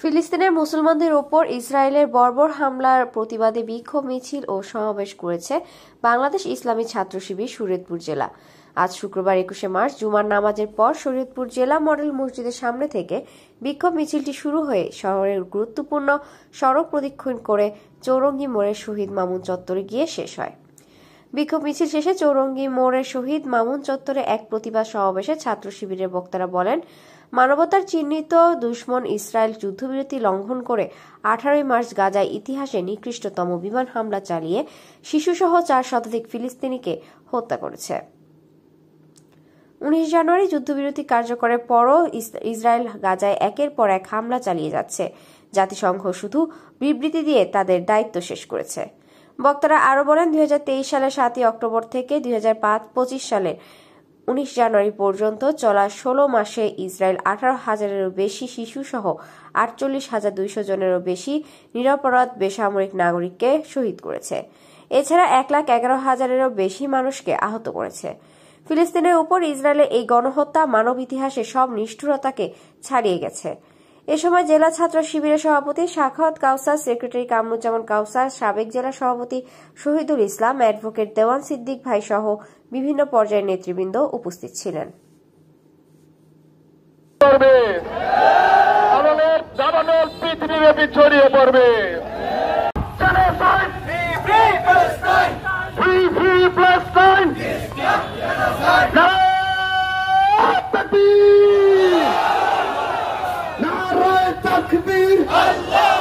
ফিলিস্তিনের মুসলমানদের ওপর ইসরায়েলের বর্বর হামলার প্রতিবাদে বিক্ষোভ মিছিল ও সমাবেশ করেছে বাংলাদেশ ইসলামী ছাত্র শিবির শরীয়তপুর জেলা। আজ শুক্রবার 21শে মার্চ জুমার নামাজের পর শরীয়তপুর জেলা মডেল মসজিদের সামনে থেকে বিক্ষোভ মিছিলটি শুরু হয়ে শহরের গুরুত্বপূর্ণ সড়ক প্রদক্ষিণ করে চৌরঙ্গি মোড়ের শহীদ মামুন চত্বরে গিয়ে শেষ হয়। বিক্ষোভ মিছিল শেষে চৌরঙ্গি মোড়ের শহীদ মামুন চত্বরে এক প্রতিবাদ সমাবেশে ছাত্র শিবিরের বক্তারা বলেন, মানবতার চিহ্নিত দুশমন ইসরায়েল যুদ্ধবিরতি লঙ্ঘন করে 18ই মার্চ গাজায় ইতিহাসে নিকৃষ্টতম বিমান হামলা চালিয়ে শিশুসহ 4 শতাধিক ফিলিস্তিনিকে হত্যা করেছে। 19 জানুয়ারি যুদ্ধবিরতি কার্যকরের পরও ইসরায়েল গাজায় একের পর এক হামলা চালিয়ে যাচ্ছে। জাতিসংঘ শুধু বিবৃতি দিয়ে তাদের দায়িত্ব শেষ করেছে। বক্তারা আরও বলেন, 2023 সালের 7ই অক্টোবর থেকে 2025 সালের 19 জানুয়ারি পর্যন্ত চলা 16 মাসে ইসরায়েল 18,000-এরও বেশি শিশুসহ 48,200 জনেরও বেশি নিরপরাধ বেসামরিক নাগরিককে শহীদ করেছে। এছাড়া 1,11,000-এরও বেশি মানুষকে আহত করেছে। ফিলিস্তিনের উপর ইসরায়েলের এই গণহত্যা মানব ইতিহাসে সব নিষ্ঠুরতাকে ছাড়িয়ে গেছে। এ সময় জেলা ছাত্র শিবিরের সভাপতি সাখাওয়াত কাউসার, সেক্রেটারি কামরুজ্জামান কাউসার, সাবেক জেলা সভাপতি শহীদুল ইসলাম, অ্যাডভোকেট দেওয়ান সিদ্দিক ভাই সহ বিভিন্ন পর্যায়ের নেতৃবৃন্দ উপস্থিত ছিলেন। ছড়িয়ে পড়বে takbir Allah